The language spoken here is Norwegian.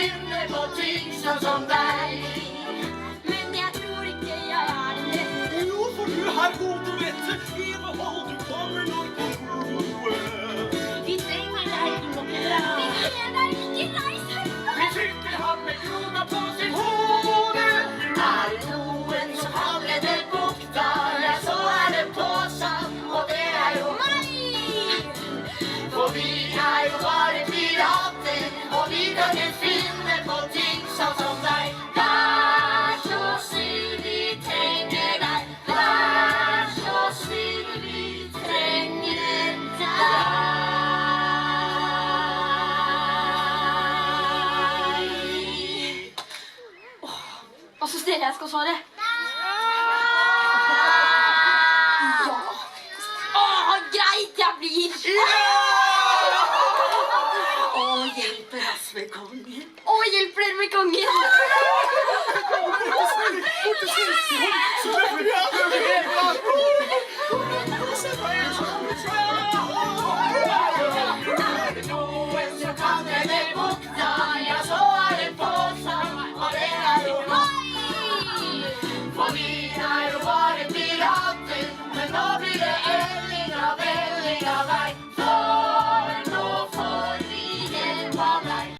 finner på ting sånn som deg. Men jeg tror ikke jeg er den rette. Jo, for du har gode vette. I behold, du kommer nok på gode. Vi trenger deg nok en dag. Vi ser deg ikke reis herfra. Vi tykker han med krona på sitt hode. Er det noen som allerede bukta, ja, så er det påsatt, og det er jo Meg! For vi er jo bare pirater, og vi kan ikke finne på ting sånn som deg. Vær så snill, vi trenger deg. Vær så snill, vi trenger deg. Og så stiller jeg skal svare. Ja. Greit, jeg blir. Og hjelper oss med kongen. Og hjelper dere med kongen. Borte snill, så løper vi av.